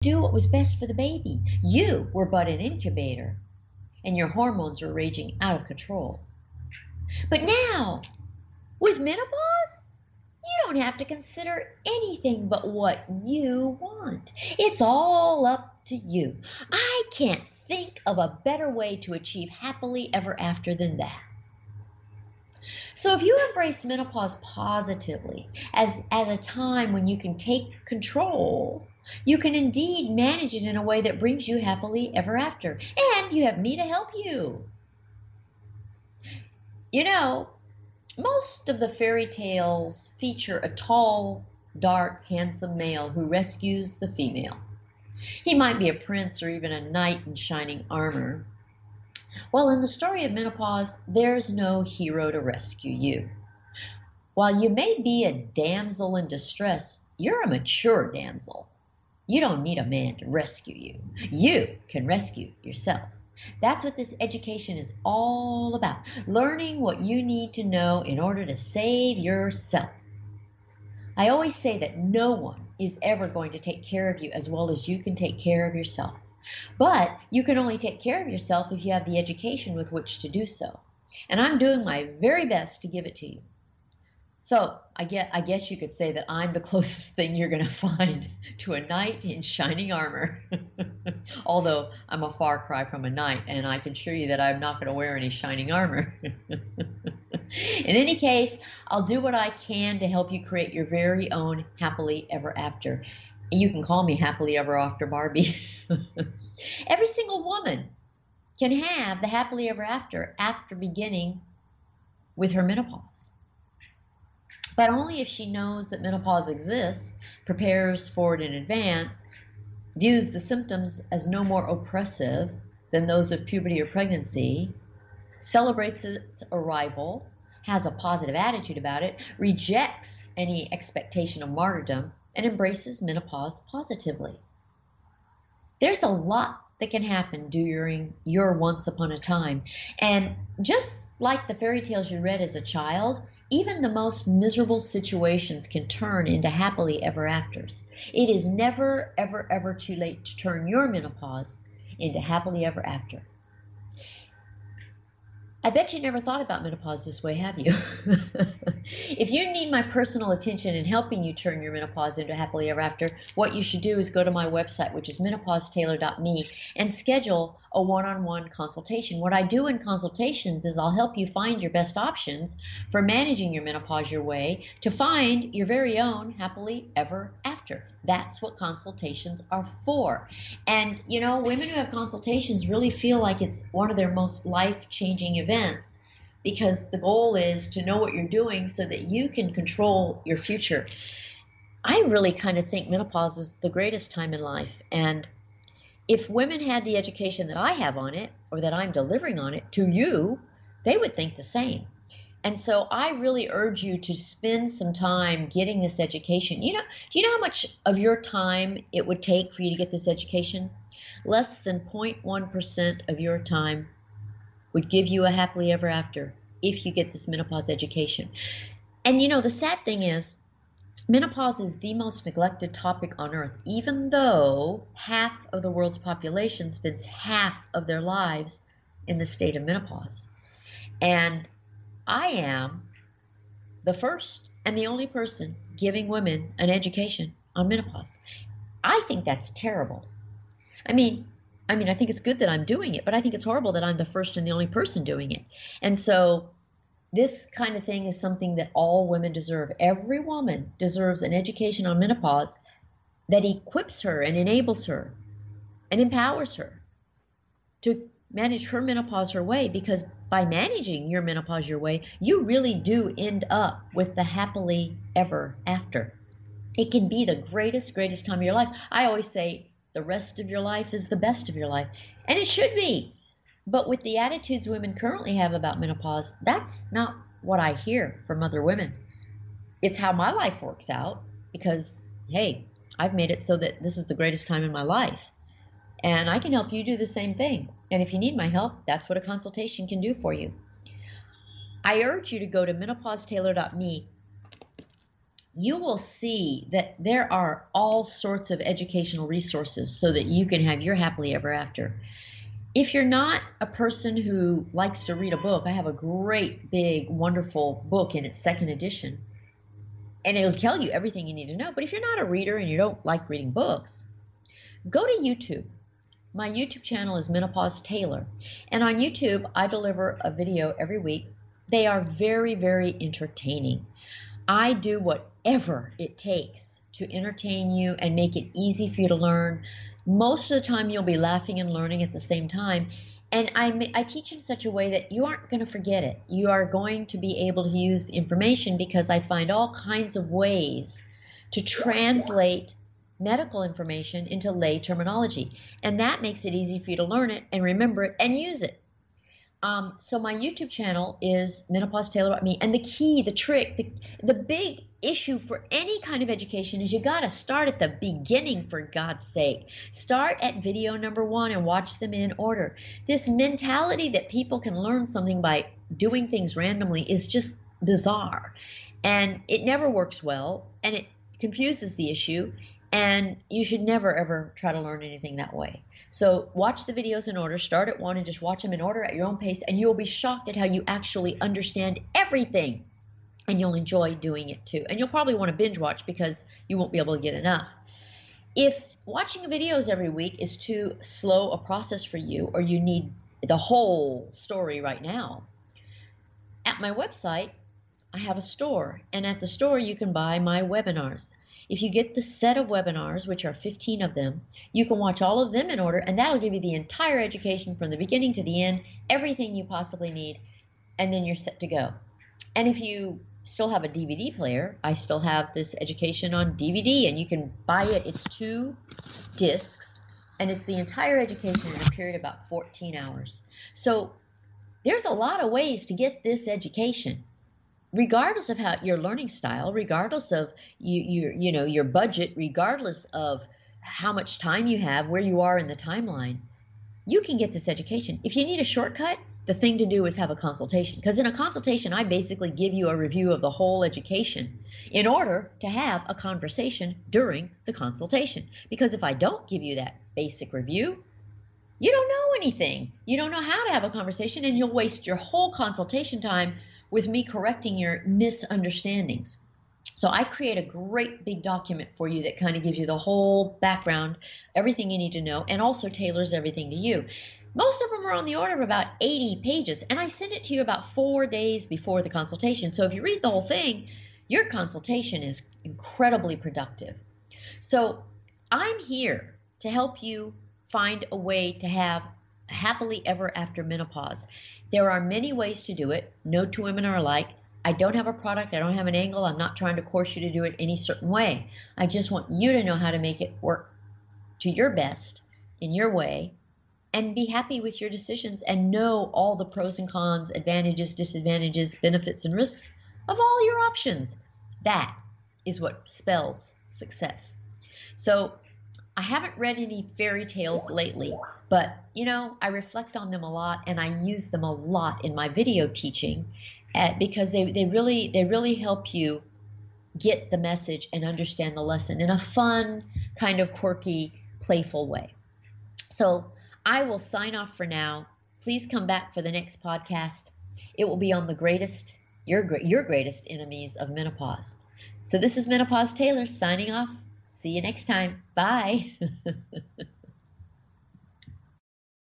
do what was best for the baby. You were but an incubator, and your hormones were raging out of control. But now, with menopause, you don't have to consider anything but what you want. It's all up to you. I can't think of a better way to achieve happily ever after than that. So if you embrace menopause positively as a time when you can take control, you can indeed manage it in a way that brings you happily ever after. And you have me to help you. You know, most of the fairy tales feature a tall, dark, handsome male who rescues the female. He might be a prince or even a knight in shining armor. Well, in the story of menopause, there's no hero to rescue you. While you may be a damsel in distress, you're a mature damsel. You don't need a man to rescue you. You can rescue yourself. That's what this education is all about. Learning what you need to know in order to save yourself. I always say that no one is ever going to take care of you as well as you can take care of yourself. But you can only take care of yourself if you have the education with which to do so. And I'm doing my very best to give it to you. So I guess you could say that I'm the closest thing you're going to find to a knight in shining armor. Although I'm a far cry from a knight, and I can assure you that I'm not going to wear any shining armor. In any case, I'll do what I can to help you create your very own happily ever after. You can call me happily ever after Barbie. Every single woman can have the happily ever after beginning with her menopause. But only if she knows that menopause exists, prepares for it in advance, views the symptoms as no more oppressive than those of puberty or pregnancy, celebrates its arrival, has a positive attitude about it, rejects any expectation of martyrdom, and embraces menopause positively. There's a lot that can happen during your once upon a time. And just like the fairy tales you read as a child, even the most miserable situations can turn into happily ever afters. It is never, ever, ever too late to turn your menopause into happily ever after. I bet you never thought about menopause this way, have you? If you need my personal attention in helping you turn your menopause into happily ever after, what you should do is go to my website, which is menopausetailor.me, and schedule a one-on-one consultation. What I do in consultations is I'll help you find your best options for managing your menopause your way to find your very own happily ever after. That's what consultations are for. And you know, women who have consultations really feel like it's one of their most life-changing events, because the goal is to know what you're doing so that you can control your future. I really kind of think menopause is the greatest time in life. And if women had the education that I have on it, or that I'm delivering on it to you, they would think the same. And so I really urge you to spend some time getting this education. You know, do you know how much of your time it would take for you to get this education? Less than 0.1% of your time would give you a happily ever after if you get this menopause education. And you know, the sad thing is, menopause is the most neglected topic on earth, even though half of the world's population spends half of their lives in the state of menopause. And I am the first and the only person giving women an education on menopause. I think that's terrible. I mean, I think it's good that I'm doing it, but I think it's horrible that I'm the first and the only person doing it. And so this kind of thing is something that all women deserve. Every woman deserves an education on menopause that equips her and enables her and empowers her to manage her menopause her way, because by managing your menopause your way, you really do end up with the happily ever after. It can be the greatest time of your life. I always say the rest of your life is the best of your life, and it should be. But with the attitudes women currently have about menopause, that's not what I hear from other women. It's how my life works out, because, hey, I've made it so that this is the greatest time in my life. And I can help you do the same thing. And if you need my help, that's what a consultation can do for you. I urge you to go to menopausetailor.me. you will see that there are all sorts of educational resources so that you can have your happily ever after. If you're not a person who likes to read a book, I have a great, big, wonderful book in its second edition, and it'll tell you everything you need to know. But if you're not a reader and you don't like reading books, go to YouTube. My YouTube channel is Menopause Taylor, and on YouTube, I deliver a video every week. They are very, very entertaining. I do whatever it takes to entertain you and make it easy for you to learn. Most of the time, you'll be laughing and learning at the same time. And I teach in such a way that you aren't going to forget it. You are going to be able to use the information because I find all kinds of ways to translate medical information into lay terminology. And that makes it easy for you to learn it and remember it and use it. So my YouTube channel is Menopause Taylor Me. And the key, the trick, the big issue for any kind of education is you got to start at the beginning, for God's sake. Start at video number 1 and watch them in order. This mentality that people can learn something by doing things randomly is just bizarre. And it never works well, and it confuses the issue. And you should never, ever try to learn anything that way. So watch the videos in order. Start at 1 and just watch them in order at your own pace, and you'll be shocked at how you actually understand everything, and you'll enjoy doing it too. And you'll probably want to binge watch because you won't be able to get enough. If watching videos every week is too slow a process for you, or you need the whole story right now, at my website, I have a store, and at the store you can buy my webinars. If you get the set of webinars, which are 15 of them, you can watch all of them in order, and that'll give you the entire education from the beginning to the end, everything you possibly need, and then you're set to go. And if you still have a DVD player, I still have this education on DVD, and you can buy it. It's 2 discs, and it's the entire education in a period of about 14 hours. So there's a lot of ways to get this education. Regardless of how your learning style, regardless of your budget, regardless of how much time you have, where you are in the timeline, you can get this education. If you need a shortcut, the thing to do is have a consultation. Because in a consultation, I basically give you a review of the whole education in order to have a conversation during the consultation. Because if I don't give you that basic review, you don't know anything. You don't know how to have a conversation, and you'll waste your whole consultation time with me correcting your misunderstandings. So I create a great big document for you that kind of gives you the whole background, everything you need to know, and also tailors everything to you. Most of them are on the order of about 80 pages, and I send it to you about 4 days before the consultation. So if you read the whole thing, your consultation is incredibly productive. So I'm here to help you find a way to have happily ever after menopause. There are many ways to do it. No 2 women are alike. I don't have a product. I don't have an angle. I'm not trying to coerce you to do it any certain way. I just want you to know how to make it work to your best in your way, and be happy with your decisions and know all the pros and cons, advantages, disadvantages, benefits, and risks of all your options. That is what spells success. So I haven't read any fairy tales lately, but I reflect on them a lot, and I use them a lot in my video teaching because they really help you get the message and understand the lesson in a fun, kind of quirky, playful way. So I will sign off for now. Please come back for the next podcast. It will be on your greatest enemies of menopause. So this is Menopause Taylor signing off. See you next time. Bye.